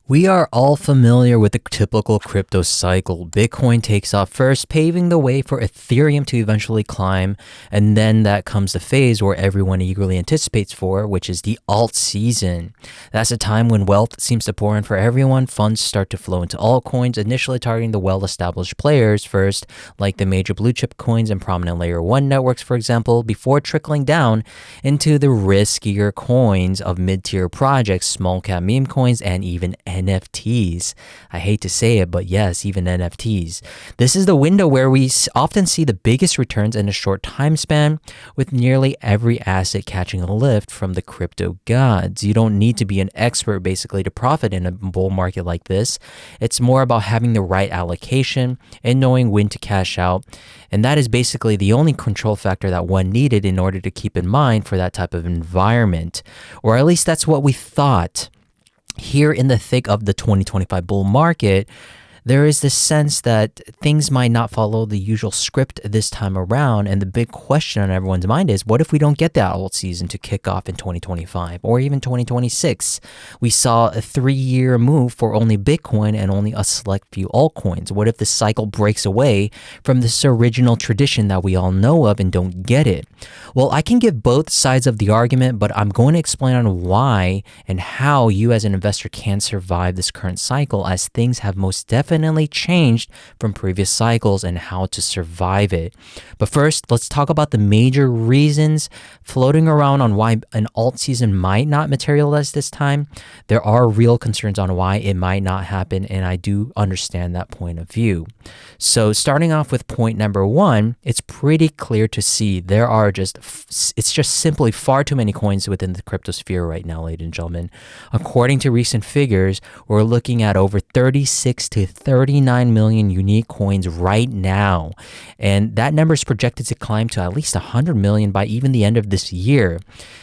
We are all familiar with the typical crypto cycle. Bitcoin takes off first, paving the way for Ethereum to eventually climb, and then that comes the phase where everyone eagerly anticipates for, which is the alt season. That's a time when wealth seems to pour in for everyone. Funds start to flow into altcoins, initially targeting the well-established players first, like the major blue chip coins and prominent layer 1 networks, for example, before trickling down into the riskier coins of mid-tier projects, small cap meme coins, and even NFTs. I hate to say it, but yes, even NFTs. This is the window where we often see the biggest returns in a short time span, with nearly every asset catching a lift from the crypto gods. You don't need to be an expert basically to profit in a bull market like this. It's more about having the right allocation and knowing when to cash out. And that is basically the only control factor that one needed in order to keep in mind for that type of environment. Or at least that's what we thought. Here in the thick of the 2025 bull market, there is this sense that things might not follow the usual script this time around. And the big question on everyone's mind is, what if we don't get that alt season to kick off in 2025 or even 2026? We saw a 3-year move for only Bitcoin and only a select few altcoins. What if the cycle breaks away from this original tradition that we all know of and don't get it? Well, I can give both sides of the argument, but I'm going to explain on why and how you as an investor can survive this current cycle, as things have most definitely changed from previous cycles and how to survive it. But first, let's talk about the major reasons floating around on why an alt season might not materialize this time. There are real concerns on why it might not happen, and I do understand that point of view. So starting off with point number 1, it's pretty clear to see it's just simply far too many coins within the crypto sphere right now, ladies and gentlemen. According to recent figures, we're looking at over 36 to 39 million unique coins right now. And that number is projected to climb to at least 100 million by even the end of this year.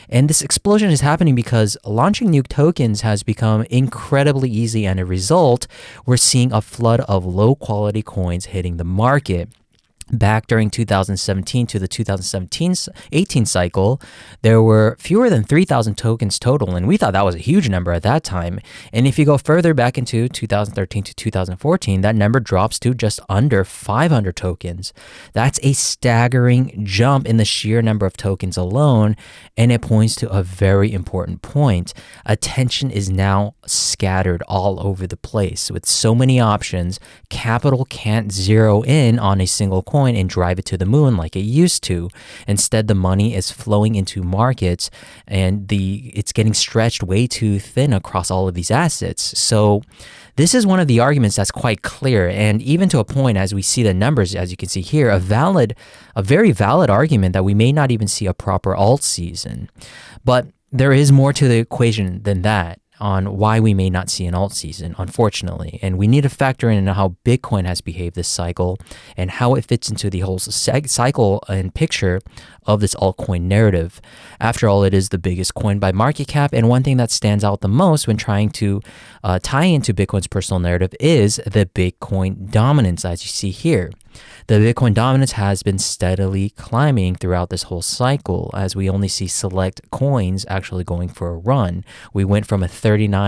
And this explosion is happening because launching new tokens has become incredibly easy, and as a result, we're seeing a flood of low quality coins hitting the market. Back during 2017 to the 2017-18 cycle, there were fewer than 3,000 tokens total, and we thought that was a huge number at that time. And if you go further back into 2013 to 2014, that number drops to just under 500 tokens. That's a staggering jump in the sheer number of tokens alone, and it points to a very important point. Attention is now scattered all over the place. With so many options, capital can't zero in on a single coin and drive it to the moon like it used to. Instead, the money is flowing into markets, and it's getting stretched way too thin across all of these assets. So this is one of the arguments that's quite clear, and even to a point, as we see the numbers, as you can see here, a very valid argument that we may not even see a proper alt season. But there is more to the equation than that on why we may not see an alt season, unfortunately. And we need to factor in how Bitcoin has behaved this cycle and how it fits into the whole cycle and picture of this altcoin narrative. After all, it is the biggest coin by market cap, and one thing that stands out the most when trying to tie into Bitcoin's personal narrative is the Bitcoin dominance, as you see here. The Bitcoin dominance has been steadily climbing throughout this whole cycle, as we only see select coins actually going for a run. We went from a 38%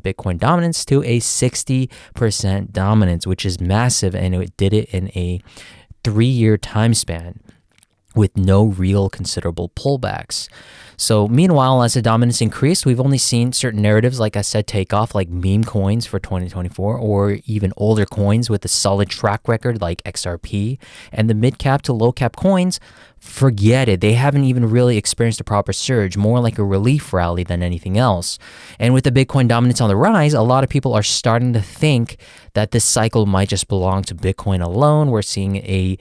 Bitcoin dominance to a 60% dominance, which is massive, and it did it in a 3-year time span with no real considerable pullbacks. So meanwhile, as the dominance increased, we've only seen certain narratives, like I said, take off, like meme coins for 2024, or even older coins with a solid track record like XRP. And the mid-cap to low-cap coins, forget it. They haven't even really experienced a proper surge, more like a relief rally than anything else. And with the Bitcoin dominance on the rise, a lot of people are starting to think that this cycle might just belong to Bitcoin alone. We're seeing a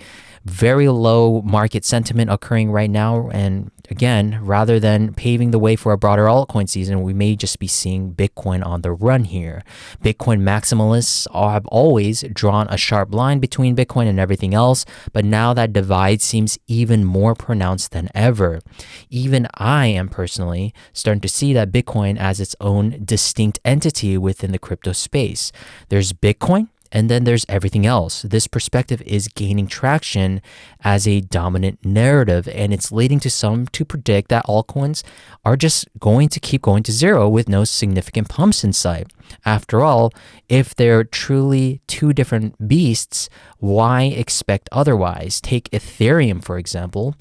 very low market sentiment occurring right now. And again, rather than paving the way for a broader altcoin season, we may just be seeing Bitcoin on the run here. Bitcoin maximalists have always drawn a sharp line between Bitcoin and everything else, but now that divide seems even more pronounced than ever. Even I am personally starting to see that Bitcoin as its own distinct entity within the crypto space. There's Bitcoin, And then there's everything else. This perspective is gaining traction as a dominant narrative, and it's leading to some to predict that altcoins are just going to keep going to zero with no significant pumps in sight. After all, if they're truly two different beasts, why expect otherwise? Take Ethereum, for example.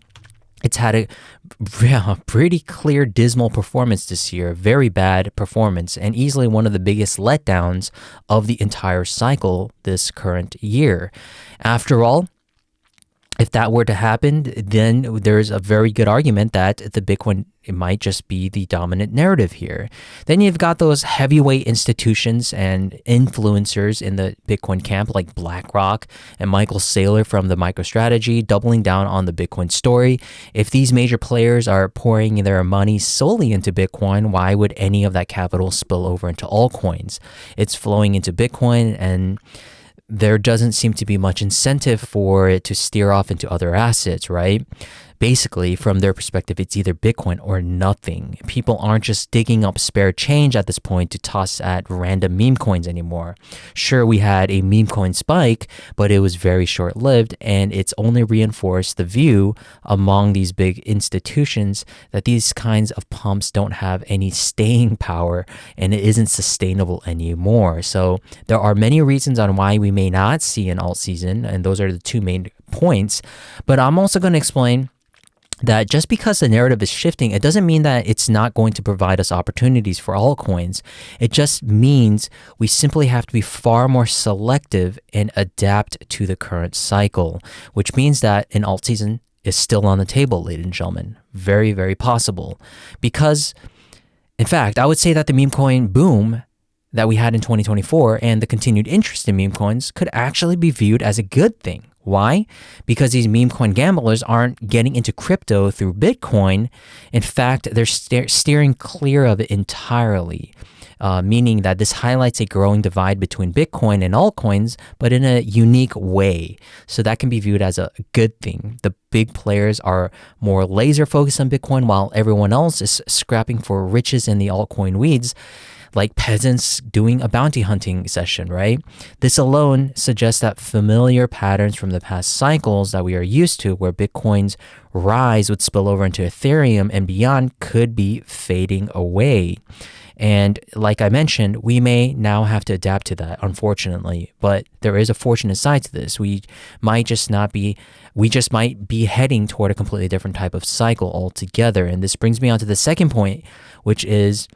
It's had a pretty clear dismal performance this year, very bad performance, and easily one of the biggest letdowns of the entire cycle this current year. After all, if that were to happen, then there's a very good argument that the Bitcoin, it might just be the dominant narrative here. Then you've got those heavyweight institutions and influencers in the Bitcoin camp like BlackRock and Michael Saylor from the MicroStrategy doubling down on the Bitcoin story. If these major players are pouring their money solely into Bitcoin, why would any of that capital spill over into altcoins? It's flowing into Bitcoin, and there doesn't seem to be much incentive for it to steer off into other assets, right? Basically, from their perspective, it's either Bitcoin or nothing. People aren't just digging up spare change at this point to toss at random meme coins anymore. Sure, we had a meme coin spike, but it was very short-lived, and it's only reinforced the view among these big institutions that these kinds of pumps don't have any staying power, and it isn't sustainable anymore. So there are many reasons on why we may not see an alt season, and those are the two main points. But I'm also going to explain that just because the narrative is shifting, it doesn't mean that it's not going to provide us opportunities for altcoins. It just means we simply have to be far more selective and adapt to the current cycle, which means that an alt season is still on the table, ladies and gentlemen. Very, very possible. Because, in fact, I would say that the meme coin boom that we had in 2024 and the continued interest in meme coins could actually be viewed as a good thing. Why? Because these meme coin gamblers aren't getting into crypto through Bitcoin. In fact, they're steering clear of it entirely, meaning that this highlights a growing divide between Bitcoin and altcoins, but in a unique way. So that can be viewed as a good thing. The big players are more laser focused on Bitcoin while everyone else is scrapping for riches in the altcoin weeds, like peasants doing a bounty hunting session, right? This alone suggests that familiar patterns from the past cycles that we are used to, where Bitcoin's rise would spill over into Ethereum and beyond, could be fading away. And like I mentioned, we may now have to adapt to that, unfortunately. But there is a fortunate side to this. We just might be heading toward a completely different type of cycle altogether. And this brings me on to the second point, which is,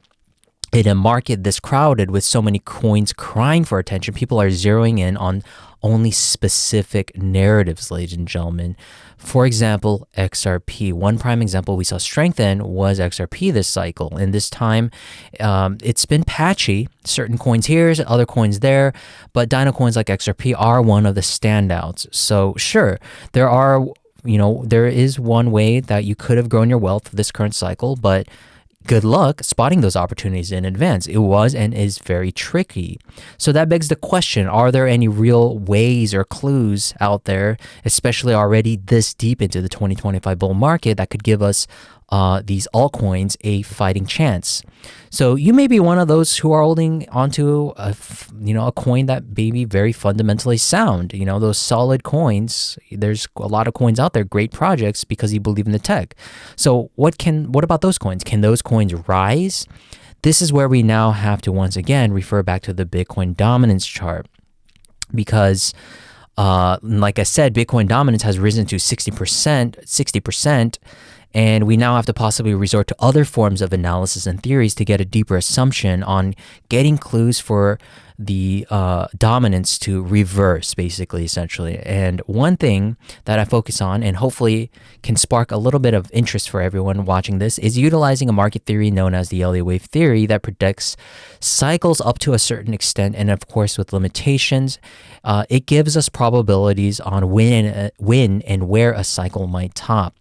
in a market this crowded with so many coins crying for attention, people are zeroing in on only specific narratives, ladies and gentlemen. For example, XRP. One prime example we saw strength in was XRP this cycle. And this time, it's been patchy. Certain coins here, other coins there, but Dino coins like XRP are one of the standouts. So sure, there is one way that you could have grown your wealth this current cycle, but good luck spotting those opportunities in advance. It was and is very tricky. So that begs the question, are there any real ways or clues out there, especially already this deep into the 2025 bull market, that could give us these altcoins a fighting chance? So you may be one of those who are holding onto a coin that may be very fundamentally sound. Those solid coins. There's a lot of coins out there, great projects, because you believe in the tech. So what about those coins? Can those coins rise? This is where we now have to once again refer back to the Bitcoin dominance chart, because like I said, Bitcoin dominance has risen to 60%, and we now have to possibly resort to other forms of analysis and theories to get a deeper assumption on getting clues for the dominance to reverse, basically, essentially. And one thing that I focus on, and hopefully can spark a little bit of interest for everyone watching this, is utilizing a market theory known as the Elliott wave theory that predicts cycles up to a certain extent, and of course with limitations. It gives us probabilities on when and where a cycle might top.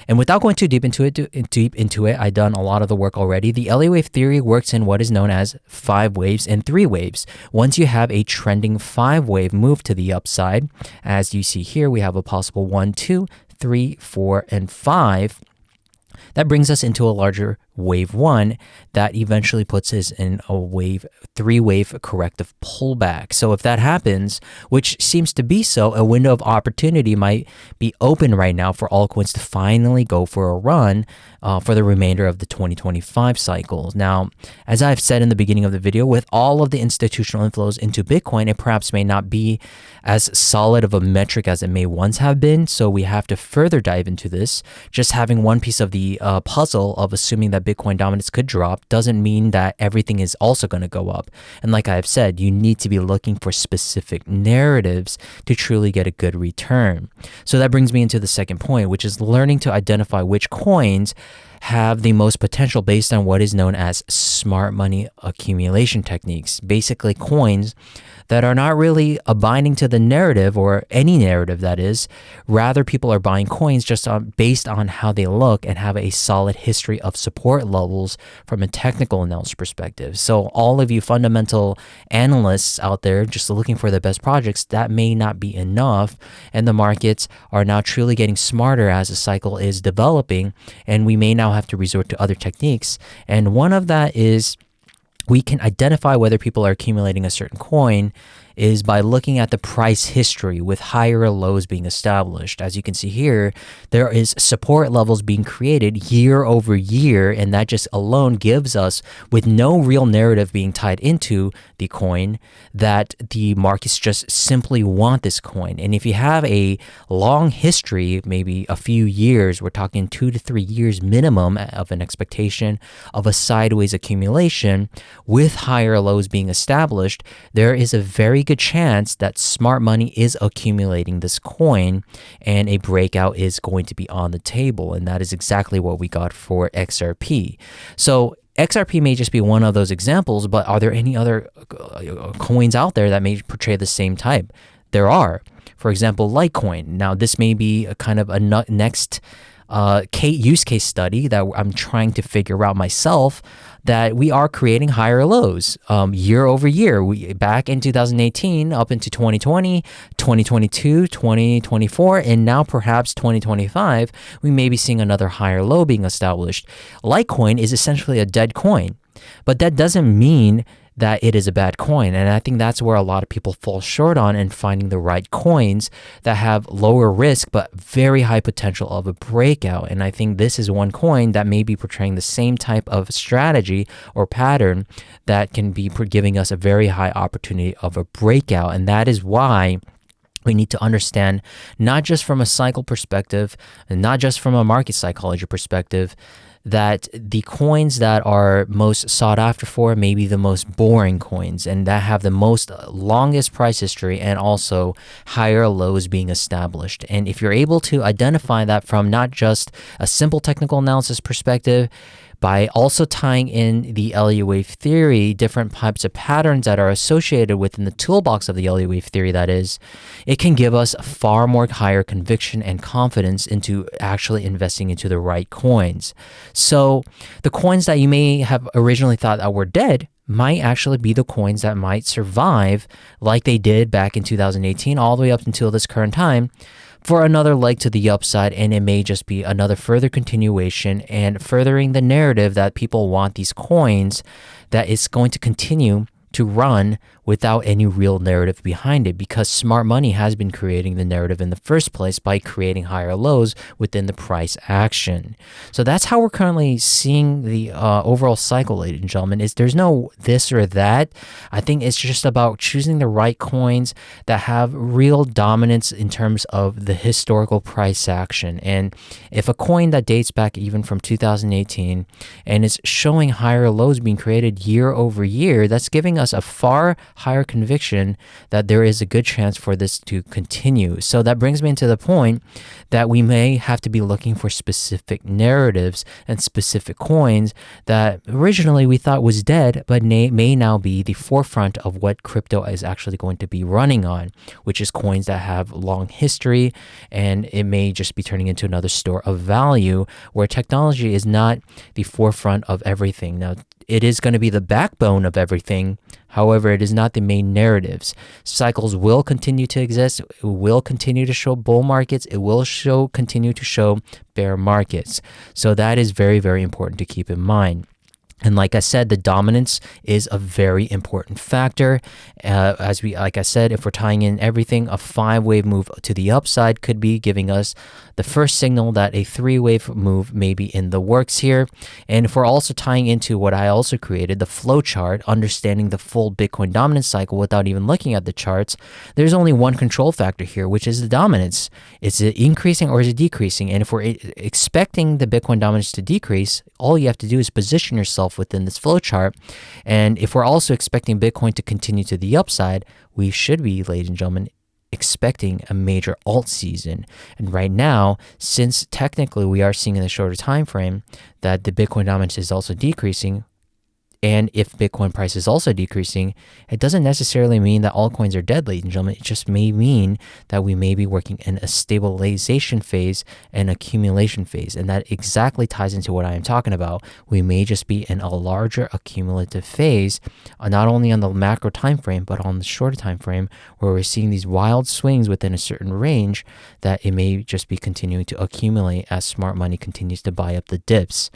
And without going too deep into it, I've done a lot of the work already. The Elliott wave theory works in what is known as 5 waves and 3 waves. Once you have a trending 5-wave move to the upside, as you see here, we have a possible 1, 2, 3, 4, and 5. That brings us into a larger wave one, that eventually puts us in a three-wave corrective pullback. So if that happens, which seems to be so, a window of opportunity might be open right now for altcoins to finally go for a run for the remainder of the 2025 cycle. Now, as I've said in the beginning of the video, with all of the institutional inflows into Bitcoin, it perhaps may not be as solid of a metric as it may once have been. So we have to further dive into this. Just having one piece of the puzzle of assuming that Bitcoin dominance could drop doesn't mean that everything is also going to go up. And like I've said, you need to be looking for specific narratives to truly get a good return. So that brings me into the second point, which is learning to identify which coins have the most potential based on what is known as smart money accumulation techniques. Basically, coins that are not really abiding to the narrative, or any narrative that is. Rather, people are buying coins just based on how they look and have a solid history of support levels from a technical analysis perspective. So all of you fundamental analysts out there just looking for the best projects, that may not be enough. And the markets are now truly getting smarter as the cycle is developing, and we may now have to resort to other techniques. And one of that is we can identify whether people are accumulating a certain coin is by looking at the price history with higher lows being established. As you can see here, there is support levels being created year over year, and that just alone gives us, with no real narrative being tied into the coin, that the markets just simply want this coin. And if you have a long history, maybe a few years, we're talking 2 to 3 years minimum of an expectation of a sideways accumulation with higher lows being established, there is a very good chance that smart money is accumulating this coin and a breakout is going to be on the table. And that is exactly what we got for XRP. So XRP may just be one of those examples, but are there any other coins out there that may portray the same type? There are. For example, Litecoin. Now, this may be a kind of a next use case study that I'm trying to figure out myself, that we are creating higher lows year over year. Back in 2018, up into 2020, 2022, 2024, and now perhaps 2025, we may be seeing another higher low being established. Litecoin is essentially a dead coin, but that doesn't mean that it is a bad coin. And I think that's where a lot of people fall short on in finding the right coins that have lower risk but very high potential of a breakout. And I think this is one coin that may be portraying the same type of strategy or pattern that can be giving us a very high opportunity of a breakout. And that is why we need to understand, not just from a cycle perspective and not just from a market psychology perspective, that the coins that are most sought after for may be the most boring coins and that have the most longest price history and also higher lows being established. And if you're able to identify that from not just a simple technical analysis perspective, by also tying in the Elliott wave theory, different types of patterns that are associated within the toolbox of the Elliott wave theory, that is, it can give us far more higher conviction and confidence into actually investing into the right coins. So the coins that you may have originally thought that were dead might actually be the coins that might survive like they did back in 2018 all the way up until this current time, for another leg to the upside, and it may just be another further continuation and furthering the narrative that people want these coins, that it's going to continue to run without any real narrative behind it, because smart money has been creating the narrative in the first place by creating higher lows within the price action. So that's how we're currently seeing the overall cycle, ladies and gentlemen. There's no this or that. I think it's just about choosing the right coins that have real dominance in terms of the historical price action. And if a coin that dates back even from 2018 and is showing higher lows being created year over year, that's giving us a far higher conviction that there is a good chance for this to continue. So that brings me into the point that we may have to be looking for specific narratives and specific coins that originally we thought was dead, but may now be the forefront of what crypto is actually going to be running on, which is coins that have long history, and it may just be turning into another store of value where technology is not the forefront of everything. Now, it is going to be the backbone of everything. However, it is not the main narratives. Cycles will continue to exist. It will continue to show bull markets. It will continue to show bear markets. So that is very, very important to keep in mind. And like I said, the dominance is a very important factor. Like I said, if we're tying in everything, a 5-wave move to the upside could be giving us the first signal that a 3-wave move may be in the works here. And if we're also tying into what I also created, the flow chart, understanding the full Bitcoin dominance cycle without even looking at the charts, there's only one control factor here, which is the dominance. Is it increasing or is it decreasing? And if we're expecting the Bitcoin dominance to decrease, all you have to do is position yourself within this flow chart. And if we're also expecting Bitcoin to continue to the upside, we should be, ladies and gentlemen, expecting a major alt season. And right now, since technically we are seeing in the shorter time frame that the Bitcoin dominance is also decreasing, and if Bitcoin price is also decreasing, it doesn't necessarily mean that altcoins are dead, ladies and gentlemen. It just may mean that we may be working in a stabilization phase and accumulation phase. And that exactly ties into what I am talking about. We may just be in a larger accumulative phase, not only on the macro time frame, but on the shorter time frame, where we're seeing these wild swings within a certain range that it may just be continuing to accumulate as smart money continues to buy up the dips.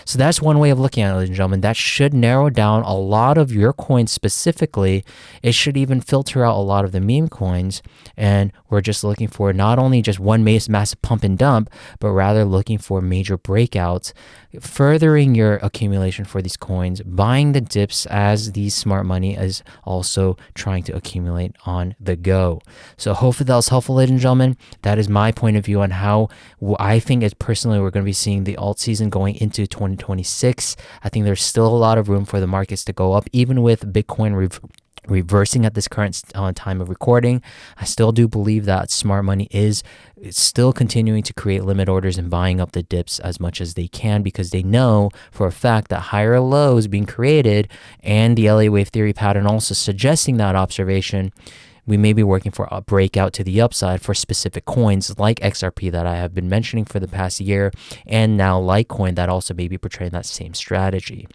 So that's one way of looking at it, ladies and gentlemen. That should narrow down a lot of your coins specifically. It should even filter out a lot of the meme coins. And we're just looking for not only just one massive pump and dump, but rather looking for major breakouts, furthering your accumulation for these coins, buying the dips as the smart money is also trying to accumulate on the go. So hopefully that was helpful, ladies and gentlemen. That is my point of view on how I think it personally we're going to be seeing the alt season going into 2026. I think there's still a lot of room for the markets to go up, even with Bitcoin reversing at this current time of recording. I still do believe that smart money is still continuing to create limit orders and buying up the dips as much as they can, because they know for a fact that higher lows being created, and the LA wave theory pattern also suggesting that observation. We may be working for a breakout to the upside for specific coins like XRP that I have been mentioning for the past year, and now Litecoin that also may be portraying that same strategy.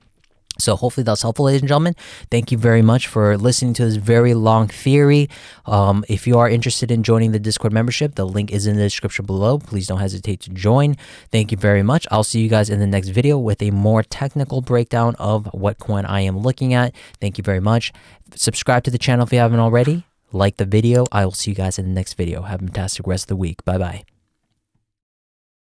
So hopefully that's helpful, ladies and gentlemen. Thank you very much for listening to this very long theory. If you are interested in joining the Discord membership, the link is in the description below. Please don't hesitate to join. Thank you very much. I'll see you guys in the next video with a more technical breakdown of what coin I am looking at. Thank you very much. Subscribe to the channel if you haven't already. Like the video. I will see you guys in the next video. Have a fantastic rest of the week. Bye-bye.